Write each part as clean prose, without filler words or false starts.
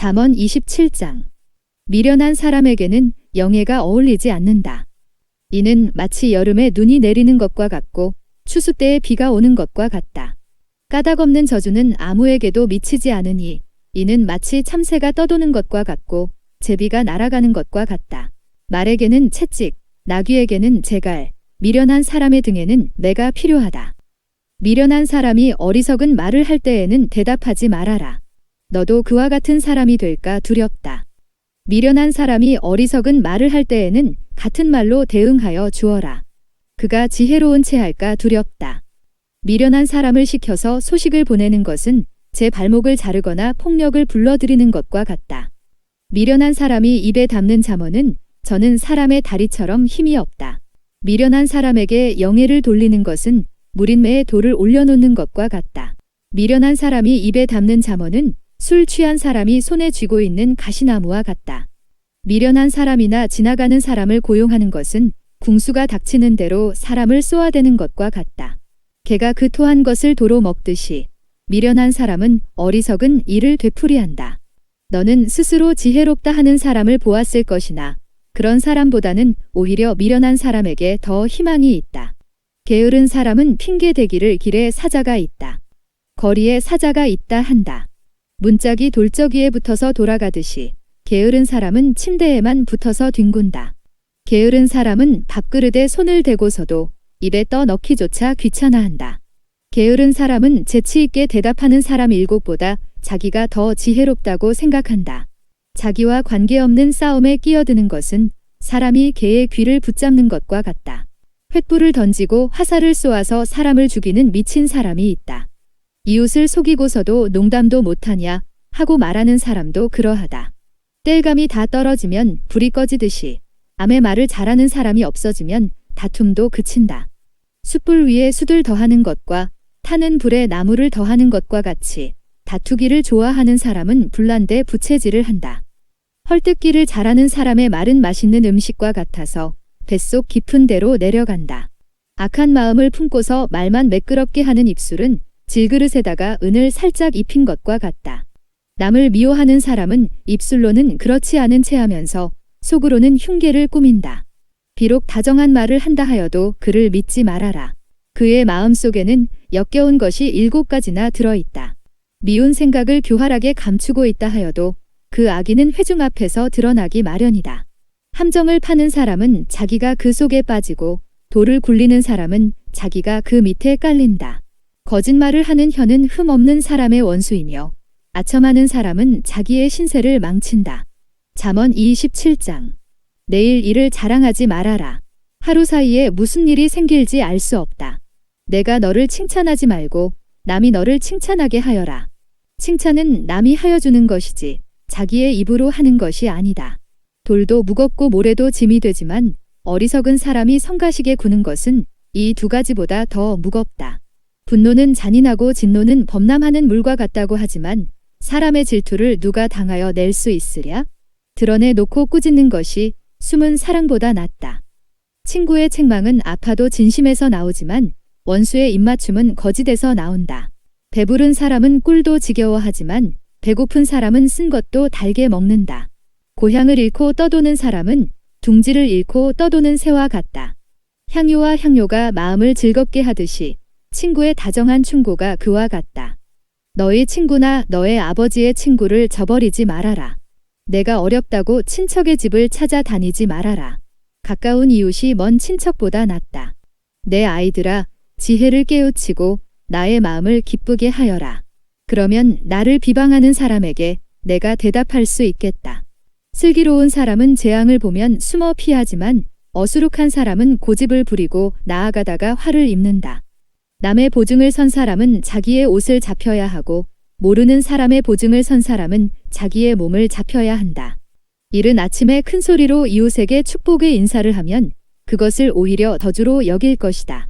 잠언 27장. 미련한 사람에게는 영예가 어울리지 않는다. 이는 마치 여름에 눈이 내리는 것과 같고 추수 때에 비가 오는 것과 같다. 까닭없는 저주는 아무에게도 미치지 않으니 이는 마치 참새가 떠도는 것과 같고 제비가 날아가는 것과 같다. 말에게는 채찍, 나귀에게는 제갈, 미련한 사람의 등에는 매가 필요하다. 미련한 사람이 어리석은 말을 할 때에는 대답하지 말아라. 너도 그와 같은 사람이 될까 두렵다. 미련한 사람이 어리석은 말을 할 때에는 같은 말로 대응하여 주어라. 그가 지혜로운 채 할까 두렵다. 미련한 사람을 시켜서 소식을 보내는 것은 제 발목을 자르거나 폭력을 불러들이는 것과 같다. 미련한 사람이 입에 담는 잠언은 저는 사람의 다리처럼 힘이 없다. 미련한 사람에게 영예를 돌리는 것은 무린매에 돌을 올려놓는 것과 같다. 미련한 사람이 입에 담는 잠언은 술 취한 사람이 손에 쥐고 있는 가시나무와 같다. 미련한 사람이나 지나가는 사람을 고용하는 것은 궁수가 닥치는 대로 사람을 쏘아대는 것과 같다. 개가 그 토한 것을 도로 먹듯이 미련한 사람은 어리석은 일을 되풀이한다. 너는 스스로 지혜롭다 하는 사람을 보았을 것이나 그런 사람보다는 오히려 미련한 사람에게 더 희망이 있다. 게으른 사람은 핑계대기를 길에 사자가 있다. 거리에 사자가 있다 한다. 문짝이 돌적이에 붙어서 돌아가듯이 게으른 사람은 침대에만 붙어서 뒹군다. 게으른 사람은 밥그릇에 손을 대고서도 입에 떠넣기조차 귀찮아한다. 게으른 사람은 재치 있게 대답하는 사람 7보다 자기가 더 지혜롭다고 생각한다. 자기와 관계없는 싸움에 끼어드는 것은 사람이 개의 귀를 붙잡는 것과 같다. 횃불을 던지고 화살을 쏘아서 사람을 죽이는 미친 사람이 있다. 이웃을 속이고서도 농담도 못하냐 하고 말하는 사람도 그러하다. 땔감이 다 떨어지면 불이 꺼지듯이 암의 말을 잘하는 사람이 없어지면 다툼도 그친다. 숯불 위에 숯을 더하는 것과 타는 불에 나무를 더하는 것과 같이 다투기를 좋아하는 사람은 불난데 부채질을 한다. 헐뜯기를 잘하는 사람의 말은 맛있는 음식과 같아서 뱃속 깊은 데로 내려간다. 악한 마음을 품고서 말만 매끄럽게 하는 입술은 질그릇에다가 은을 살짝 입힌 것과 같다. 남을 미워하는 사람은 입술로는 그렇지 않은 채 하면서 속으로는 흉계를 꾸민다. 비록 다정한 말을 한다 하여도 그를 믿지 말아라. 그의 마음속에는 역겨운 것이 7가지나 들어있다. 미운 생각을 교활하게 감추고 있다 하여도 그 악의는 회중 앞에서 드러나기 마련이다. 함정을 파는 사람은 자기가 그 속에 빠지고 돌을 굴리는 사람은 자기가 그 밑에 깔린다. 거짓말을 하는 혀는 흠 없는 사람의 원수이며 아첨하는 사람은 자기의 신세를 망친다. 잠언 27장. 내일 일을 자랑하지 말아라. 하루 사이에 무슨 일이 생길지 알 수 없다. 내가 너를 칭찬하지 말고 남이 너를 칭찬하게 하여라. 칭찬은 남이 하여주는 것이지 자기의 입으로 하는 것이 아니다. 돌도 무겁고 모래도 짐이 되지만 어리석은 사람이 성가시게 구는 것은 이 2가지보다 더 무겁다. 분노는 잔인하고 진노는 범람하는 물과 같다고 하지만 사람의 질투를 누가 당하여 낼 수 있으랴? 드러내놓고 꾸짖는 것이 숨은 사랑보다 낫다. 친구의 책망은 아파도 진심에서 나오지만 원수의 입맞춤은 거짓에서 나온다. 배부른 사람은 꿀도 지겨워하지만 배고픈 사람은 쓴 것도 달게 먹는다. 고향을 잃고 떠도는 사람은 둥지를 잃고 떠도는 새와 같다. 향유와 향료가 마음을 즐겁게 하듯이 친구의 다정한 충고가 그와 같다. 너의 친구나 너의 아버지의 친구를 저버리지 말아라. 내가 어렵다고 친척의 집을 찾아다니지 말아라. 가까운 이웃이 먼 친척보다 낫다. 내 아이들아, 지혜를 깨우치고 나의 마음을 기쁘게 하여라. 그러면 나를 비방하는 사람에게 내가 대답할 수 있겠다. 슬기로운 사람은 재앙을 보면 숨어 피하지만 어수룩한 사람은 고집을 부리고 나아가다가 화를 입는다. 남의 보증을 선 사람은 자기의 옷을 잡혀야 하고 모르는 사람의 보증을 선 사람은 자기의 몸을 잡혀야 한다. 이른 아침에 큰 소리로 이웃에게 축복의 인사를 하면 그것을 오히려 덕으로 여길 것이다.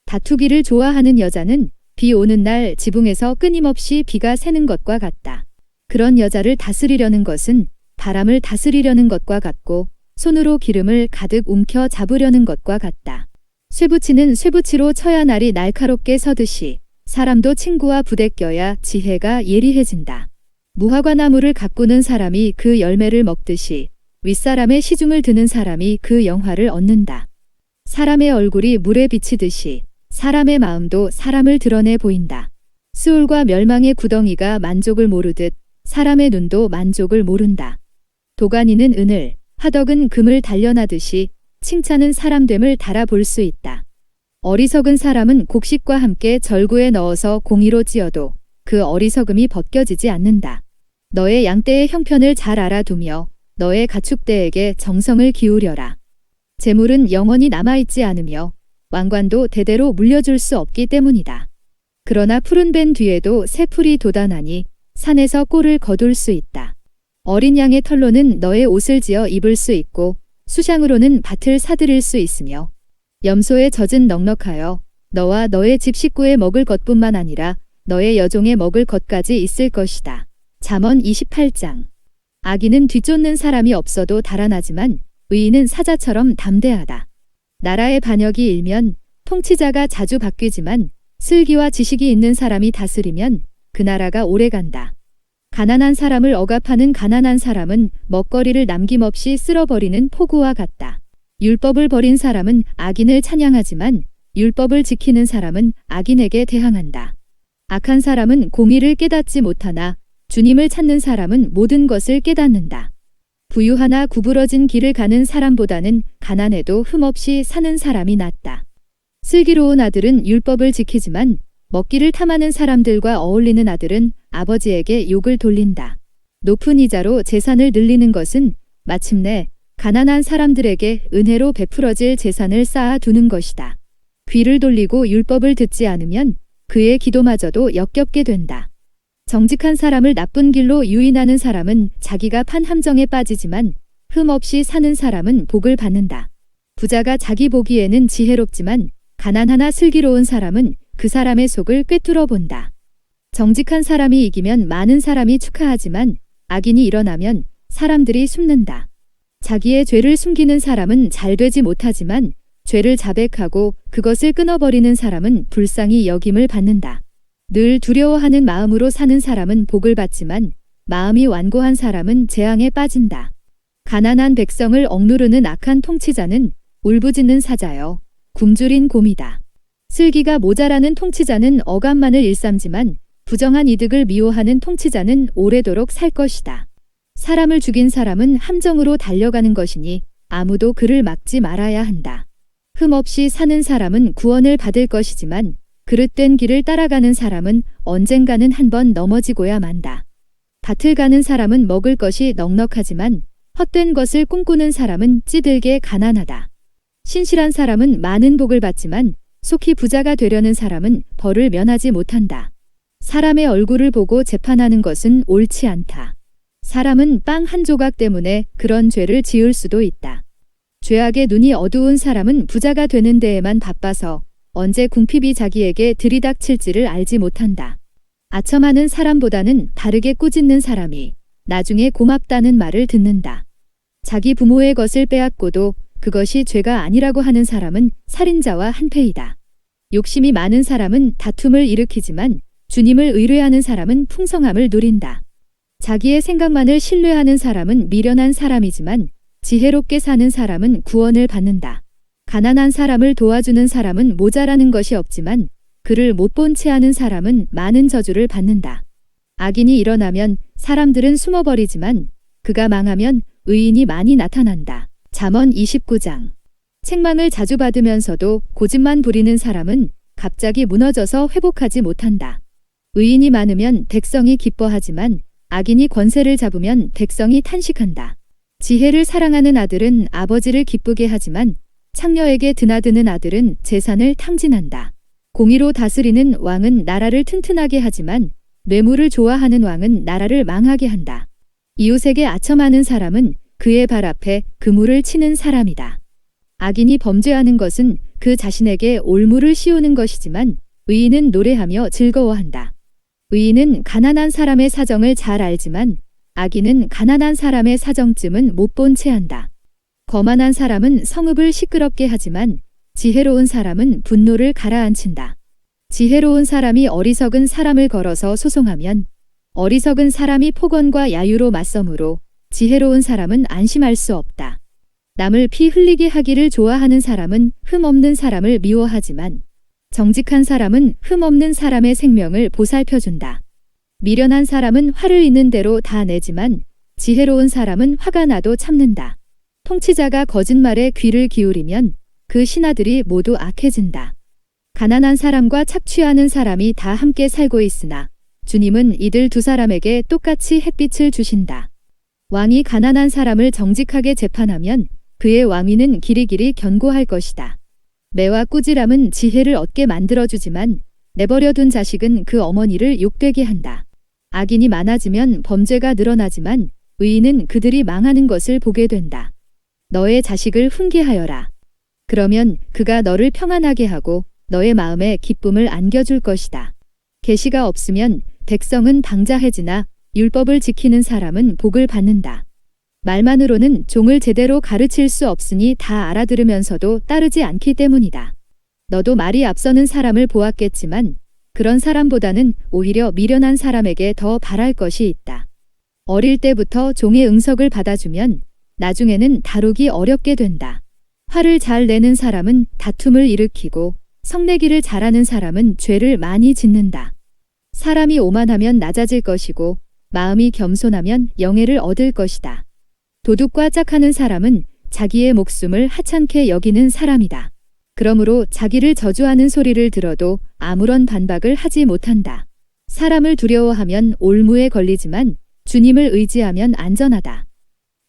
다투기를 좋아하는 여자는 비 오는 날 지붕에서 끊임없이 비가 새는 것과 같다. 그런 여자를 다스리려는 것은 바람을 다스리려는 것과 같고 손으로 기름을 가득 움켜 잡으려는 것과 같다. 쇠붙이는 쇠붙이로 쳐야 날이 날카롭게 서듯이 사람도 친구와 부대껴야 지혜가 예리해진다. 무화과 나무를 가꾸는 사람이 그 열매를 먹듯이 윗사람의 시중을 드는 사람이 그 영화를 얻는다. 사람의 얼굴이 물에 비치듯이 사람의 마음도 사람을 드러내 보인다. 수울과 멸망의 구덩이가 만족을 모르듯 사람의 눈도 만족을 모른다. 도가니는 은을, 화덕은 금을 단련하듯이 칭찬은 사람됨을 달아볼 수 있다. 어리석은 사람은 곡식과 함께 절구에 넣어서 공이로 찧어도 그 어리석음이 벗겨지지 않는다. 너의 양떼의 형편을 잘 알아두며 너의 가축대에게 정성을 기울여라. 재물은 영원히 남아있지 않으며 왕관도 대대로 물려줄 수 없기 때문이다. 그러나 푸른 벤 뒤에도 새 풀이 돋아나니 산에서 꼴을 거둘 수 있다. 어린 양의 털로는 너의 옷을 지어 입을 수 있고 수샹으로는 밭을 사들일 수 있으며 염소의 젖은 넉넉하여 너와 너의 집 식구의 먹을 것뿐만 아니라 너의 여종의 먹을 것까지 있을 것이다. 잠언 28장. 악인은 뒤쫓는 사람이 없어도 달아나지만 의인은 사자처럼 담대하다. 나라의 반역이 일면 통치자가 자주 바뀌지만 슬기와 지식이 있는 사람이 다스리면 그 나라가 오래간다. 가난한 사람을 억압하는 가난한 사람은 먹거리를 남김없이 쓸어버리는 폭우와 같다. 율법을 버린 사람은 악인을 찬양하지만 율법을 지키는 사람은 악인에게 대항한다. 악한 사람은 공의를 깨닫지 못하나 주님을 찾는 사람은 모든 것을 깨닫는다. 부유하나 구부러진 길을 가는 사람보다는 가난해도 흠없이 사는 사람이 낫다. 슬기로운 아들은 율법을 지키지만 먹기를 탐하는 사람들과 어울리는 아들은 아버지에게 욕을 돌린다. 높은 이자로 재산을 늘리는 것은 마침내 가난한 사람들에게 은혜로 베풀어질 재산을 쌓아두는 것이다. 귀를 돌리고 율법을 듣지 않으면 그의 기도마저도 역겹게 된다. 정직한 사람을 나쁜 길로 유인하는 사람은 자기가 판 함정에 빠지지만 흠없이 사는 사람은 복을 받는다. 부자가 자기 보기에는 지혜롭지만 가난하나 슬기로운 사람은 그 사람의 속을 꿰뚫어 본다. 정직한 사람이 이기면 많은 사람이 축하하지만 악인이 일어나면 사람들이 숨는다. 자기의 죄를 숨기는 사람은 잘 되지 못하지만 죄를 자백하고 그것을 끊어버리는 사람은 불쌍히 여김을 받는다. 늘 두려워하는 마음으로 사는 사람은 복을 받지만 마음이 완고한 사람은 재앙에 빠진다. 가난한 백성을 억누르는 악한 통치자는 울부짖는 사자여 굶주린 곰이다. 슬기가 모자라는 통치자는 억압만을 일삼지만 부정한 이득을 미워하는 통치자는 오래도록 살 것이다. 사람을 죽인 사람은 함정으로 달려가는 것이니 아무도 그를 막지 말아야 한다. 흠없이 사는 사람은 구원을 받을 것이지만 그릇된 길을 따라가는 사람은 언젠가는 한번 넘어지고야 만다. 밭을 가는 사람은 먹을 것이 넉넉하지만 헛된 것을 꿈꾸는 사람은 찌들게 가난하다. 신실한 사람은 많은 복을 받지만 속히 부자가 되려는 사람은 벌을 면하지 못한다. 사람의 얼굴을 보고 재판하는 것은 옳지 않다. 사람은 빵 한 조각 때문에 그런 죄를 지을 수도 있다. 죄악의 눈이 어두운 사람은 부자가 되는 데에만 바빠서 언제 궁핍이 자기에게 들이닥칠지를 알지 못한다. 아첨하는 사람보다는 바르게 꾸짖는 사람이 나중에 고맙다는 말을 듣는다. 자기 부모의 것을 빼앗고도 그것이 죄가 아니라고 하는 사람은 살인자와 한패이다. 욕심이 많은 사람은 다툼을 일으키지만 주님을 의뢰하는 사람은 풍성함을 누린다. 자기의 생각만을 신뢰하는 사람은 미련한 사람이지만 지혜롭게 사는 사람은 구원을 받는다. 가난한 사람을 도와주는 사람은 모자라는 것이 없지만 그를 못 본 채 하는 사람은 많은 저주를 받는다. 악인이 일어나면 사람들은 숨어버리지만 그가 망하면 의인이 많이 나타난다. 잠언 29장. 책망을 자주 받으면서도 고집만 부리는 사람은 갑자기 무너져서 회복하지 못한다. 의인이 많으면 백성이 기뻐하지만 악인이 권세를 잡으면 백성이 탄식한다. 지혜를 사랑하는 아들은 아버지를 기쁘게 하지만 창녀에게 드나드는 아들은 재산을 탕진한다. 공의로 다스리는 왕은 나라를 튼튼하게 하지만 뇌물을 좋아하는 왕은 나라를 망하게 한다. 이웃에게 아첨하는 사람은 그의 발 앞에 그물을 치는 사람이다. 악인이 범죄하는 것은 그 자신에게 올무를 씌우는 것이지만 의인은 노래하며 즐거워한다. 의인은 가난한 사람의 사정을 잘 알지만 악인은 가난한 사람의 사정쯤은 못 본 채 한다. 거만한 사람은 성읍을 시끄럽게 하지만 지혜로운 사람은 분노를 가라앉힌다. 지혜로운 사람이 어리석은 사람을 걸어서 소송하면 어리석은 사람이 폭언과 야유로 맞서므로 지혜로운 사람은 안심할 수 없다. 남을 피 흘리게 하기를 좋아하는 사람은 흠없는 사람을 미워하지만 정직한 사람은 흠없는 사람의 생명을 보살펴준다. 미련한 사람은 화를 있는 대로 다 내지만 지혜로운 사람은 화가 나도 참는다. 통치자가 거짓말에 귀를 기울이면 그 신하들이 모두 악해진다. 가난한 사람과 착취하는 사람이 다 함께 살고 있으나 주님은 이들 두 사람에게 똑같이 햇빛을 주신다. 왕이 가난한 사람을 정직하게 재판하면 그의 왕위는 길이길이 견고할 것이다. 매와 꾸지람은 지혜를 얻게 만들어주지만 내버려둔 자식은 그 어머니를 욕되게 한다. 악인이 많아지면 범죄가 늘어나지만 의인은 그들이 망하는 것을 보게 된다. 너의 자식을 훈계하여라. 그러면 그가 너를 평안하게 하고 너의 마음에 기쁨을 안겨줄 것이다. 계시가 없으면 백성은 방자해지나 율법을 지키는 사람은 복을 받는다. 말만으로는 종을 제대로 가르칠 수 없으니 다 알아들으면서도 따르지 않기 때문이다. 너도 말이 앞서는 사람을 보았겠지만 그런 사람보다는 오히려 미련한 사람에게 더 바랄 것이 있다. 어릴 때부터 종의 응석을 받아주면 나중에는 다루기 어렵게 된다. 화를 잘 내는 사람은 다툼을 일으키고 성내기를 잘하는 사람은 죄를 많이 짓는다. 사람이 오만하면 낮아질 것이고 마음이 겸손하면 영예를 얻을 것이다. 도둑과 짝하는 사람은 자기의 목숨을 하찮게 여기는 사람이다. 그러므로 자기를 저주하는 소리를 들어도 아무런 반박을 하지 못한다. 사람을 두려워하면 올무에 걸리지만 주님을 의지하면 안전하다.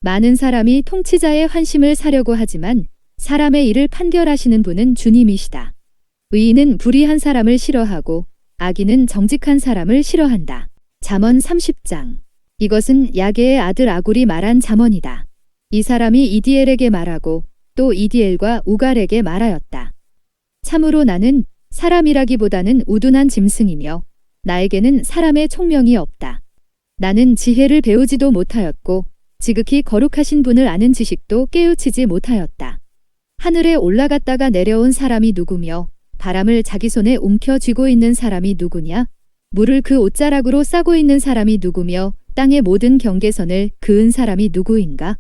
많은 사람이 통치자의 환심을 사려고 하지만 사람의 일을 판결하시는 분은 주님이시다. 의인은 불의한 사람을 싫어하고 악인은 정직한 사람을 싫어한다. 잠언 30장. 이것은 야게의 아들 아굴이 말한 잠언이다. 이 사람이 이디엘에게 말하고 또 이디엘과 우갈에게 말하였다. 참으로 나는 사람이라기보다는 우둔한 짐승이며 나에게는 사람의 총명이 없다. 나는 지혜를 배우지도 못하였고 지극히 거룩하신 분을 아는 지식도 깨우치지 못하였다. 하늘에 올라갔다가 내려온 사람이 누구며 바람을 자기 손에 움켜쥐고 있는 사람이 누구냐? 물을 그 옷자락으로 싸고 있는 사람이 누구며 땅의 모든 경계선을 그은 사람이 누구인가?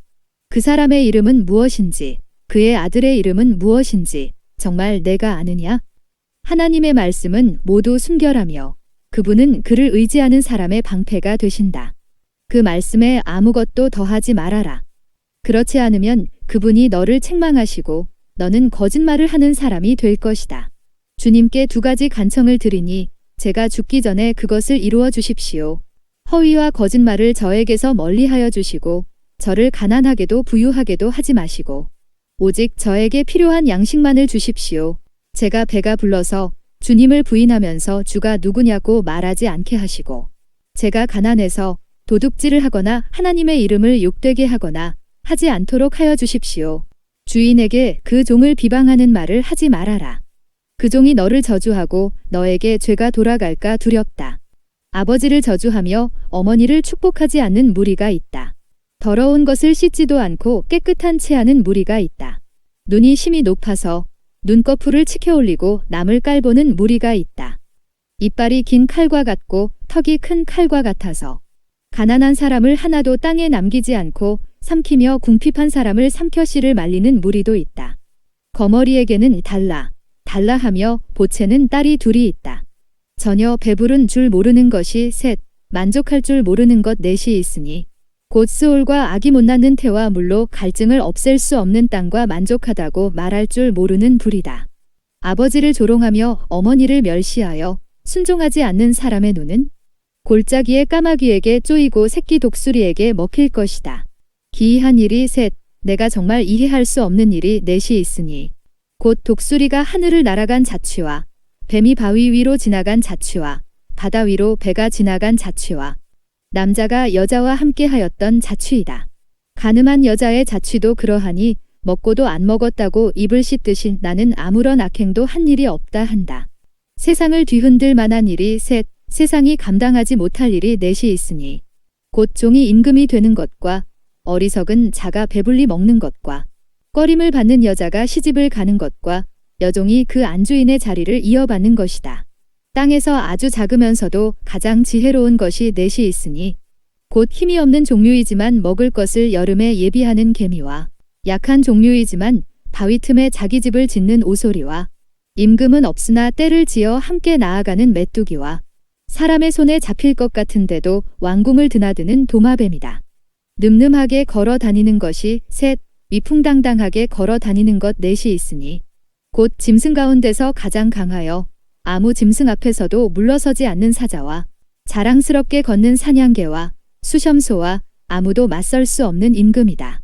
그 사람의 이름은 무엇인지 그의 아들의 이름은 무엇인지 정말 내가 아느냐? 하나님의 말씀은 모두 순결하며 그분은 그를 의지하는 사람의 방패가 되신다. 그 말씀에 아무것도 더하지 말아라. 그렇지 않으면 그분이 너를 책망하시고 너는 거짓말을 하는 사람이 될 것이다. 주님께 두 가지 간청을 드리니 제가 죽기 전에 그것을 이루어 주십시오. 허위와 거짓말을 저에게서 멀리하여 주시고 저를 가난하게도 부유하게도 하지 마시고 오직 저에게 필요한 양식만을 주십시오. 제가 배가 불러서 주님을 부인하면서 주가 누구냐고 말하지 않게 하시고 제가 가난해서 도둑질을 하거나 하나님의 이름을 욕되게 하거나 하지 않도록 하여 주십시오. 주인에게 그 종을 비방하는 말을 하지 말아라. 그 종이 너를 저주하고 너에게 죄가 돌아갈까 두렵다. 아버지를 저주하며 어머니를 축복하지 않는 무리가 있다. 더러운 것을 씻지도 않고 깨끗한 채 하는 무리가 있다. 눈이 심히 높아서 눈꺼풀을 치켜 올리고 남을 깔보는 무리가 있다. 이빨이 긴 칼과 같고 턱이 큰 칼과 같아서 가난한 사람을 하나도 땅에 남기지 않고 삼키며 궁핍한 사람을 삼켜 씨를 말리는 무리도 있다. 거머리에게는 달라하며 보채는 딸이 둘이 있다. 전혀 배부른 줄 모르는 것이 셋, 만족할 줄 모르는 것 넷이 있으니 곧 스올과 아기 못 낳는 태와 물로 갈증을 없앨 수 없는 땅과 만족하다고 말할 줄 모르는 불이다. 아버지를 조롱하며 어머니를 멸시하여 순종하지 않는 사람의 눈은 골짜기의 까마귀에게 쪼이고 새끼 독수리에게 먹힐 것이다. 기이한 일이 셋, 내가 정말 이해할 수 없는 일이 넷이 있으니 곧 독수리가 하늘을 날아간 자취와 뱀이 바위 위로 지나간 자취와 바다 위로 배가 지나간 자취와 남자가 여자와 함께 하였던 자취이다. 가늠한 여자의 자취도 그러하니 먹고도 안 먹었다고 입을 씻듯이 나는 아무런 악행도 한 일이 없다 한다. 세상을 뒤흔들 만한 일이 셋, 세상이 감당하지 못할 일이 넷이 있으니 곧 종이 임금이 되는 것과 어리석은 자가 배불리 먹는 것과 꺼림을 받는 여자가 시집을 가는 것과 여종이 그 안주인의 자리를 이어받는 것이다. 땅에서 아주 작으면서도 가장 지혜로운 것이 넷이 있으니 곧 힘이 없는 종류이지만 먹을 것을 여름에 예비하는 개미와 약한 종류이지만 바위 틈에 자기 집을 짓는 오소리와 임금은 없으나 때를 지어 함께 나아가는 메뚜기와 사람의 손에 잡힐 것 같은데도 왕궁을 드나드는 도마뱀이다. 늠름하게 걸어 다니는 것이 셋, 위풍당당하게 걸어 다니는 것 넷이 있으니 곧 짐승 가운데서 가장 강하여 아무 짐승 앞에서도 물러서지 않는 사자와 자랑스럽게 걷는 사냥개와 수염소와 아무도 맞설 수 없는 임금이다.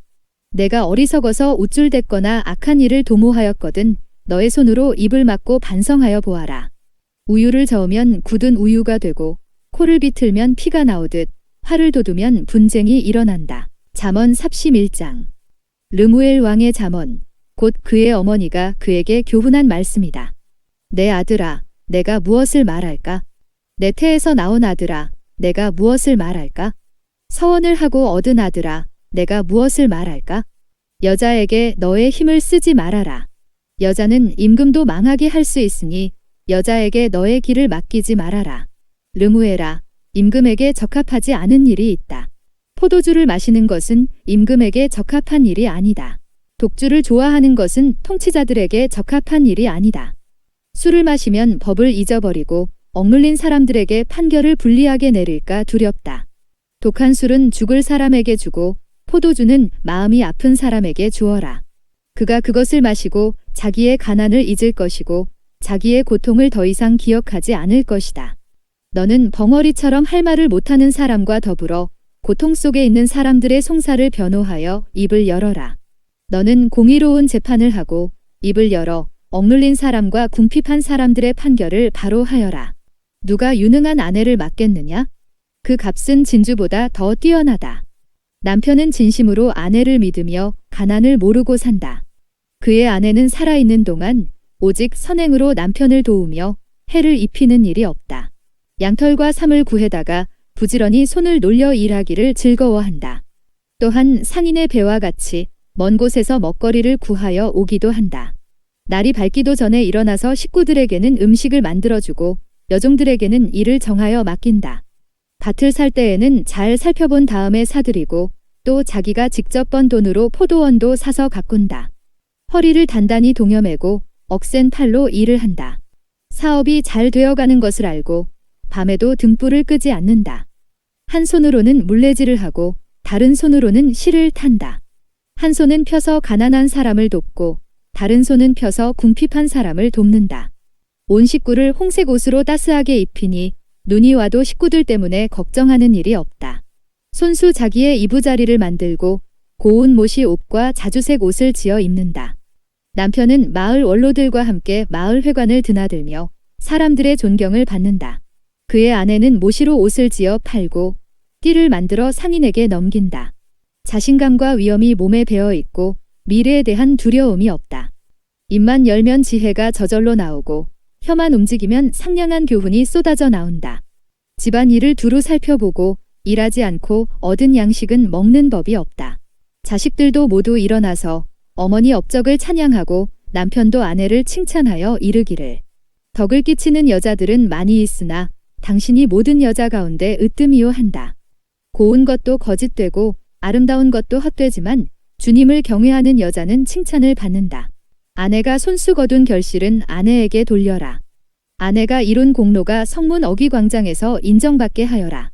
내가 어리석어서 우쭐댔거나 악한 일을 도모하였거든 너의 손으로 입을 막고 반성하여 보아라. 우유를 저으면 굳은 우유가 되고 코를 비틀면 피가 나오듯 활을 돋우면 분쟁이 일어난다. 잠언 31장. 르무엘 왕의 잠언, 곧 그의 어머니가 그에게 교훈한 말씀이다. 내 아들아, 내가 무엇을 말할까? 내 태에서 나온 아들아, 내가 무엇을 말할까? 서원을 하고 얻은 아들아, 내가 무엇을 말할까? 여자에게 너의 힘을 쓰지 말아라. 여자는 임금도 망하게 할 수 있으니 여자에게 너의 길을 맡기지 말아라. 르무엘아, 임금에게 적합하지 않은 일이 있다. 포도주를 마시는 것은 임금에게 적합한 일이 아니다. 독주를 좋아하는 것은 통치자들에게 적합한 일이 아니다. 술을 마시면 법을 잊어버리고 억눌린 사람들에게 판결을 불리하게 내릴까 두렵다. 독한 술은 죽을 사람에게 주고 포도주는 마음이 아픈 사람에게 주어라. 그가 그것을 마시고 자기의 가난을 잊을 것이고 자기의 고통을 더 이상 기억하지 않을 것이다. 너는 벙어리처럼 할 말을 못하는 사람과 더불어 고통 속에 있는 사람들의 송사를 변호하여 입을 열어라. 너는 공의로운 재판을 하고 입을 열어 억눌린 사람과 궁핍한 사람들의 판결을 바로 하여라. 누가 유능한 아내를 맡겠느냐? 그 값은 진주보다 더 뛰어나다. 남편은 진심으로 아내를 믿으며 가난을 모르고 산다. 그의 아내는 살아있는 동안 오직 선행으로 남편을 도우며 해를 입히는 일이 없다. 양털과 삼을 구해다가 부지런히 손을 놀려 일하기를 즐거워한다. 또한 상인의 배와 같이 먼 곳에서 먹거리를 구하여 오기도 한다. 날이 밝기도 전에 일어나서 식구들에게는 음식을 만들어주고 여종들에게는 일을 정하여 맡긴다. 밭을 살 때에는 잘 살펴본 다음에 사들이고 또 자기가 직접 번 돈으로 포도원도 사서 가꾼다. 허리를 단단히 동여매고 억센 팔로 일을 한다. 사업이 잘 되어가는 것을 알고 밤에도 등불을 끄지 않는다. 한 손으로는 물레질을 하고 다른 손으로는 실을 탄다. 한 손은 펴서 가난한 사람을 돕고 다른 손은 펴서 궁핍한 사람을 돕는다. 온 식구를 홍색 옷으로 따스하게 입히니 눈이 와도 식구들 때문에 걱정하는 일이 없다. 손수 자기의 이부자리를 만들고 고운 모시 옷과 자주색 옷을 지어 입는다. 남편은 마을 원로들과 함께 마을 회관을 드나들며 사람들의 존경을 받는다. 그의 아내는 모시로 옷을 지어 팔고 띠를 만들어 상인에게 넘긴다. 자신감과 위엄이 몸에 배어 있고 미래에 대한 두려움이 없다. 입만 열면 지혜가 저절로 나오고 혀만 움직이면 상냥한 교훈이 쏟아져 나온다. 집안 일을 두루 살펴보고 일하지 않고 얻은 양식은 먹는 법이 없다. 자식들도 모두 일어나서 어머니 업적을 찬양하고 남편도 아내를 칭찬하여 이르기를 덕을 끼치는 여자들은 많이 있으나 당신이 모든 여자 가운데 으뜸이요 한다. 고운 것도 거짓되고 아름다운 것도 헛되지만 주님을 경외하는 여자는 칭찬을 받는다. 아내가 손수 거둔 결실은 아내에게 돌려라. 아내가 이룬 공로가 성문 어귀광장에서 인정받게 하여라.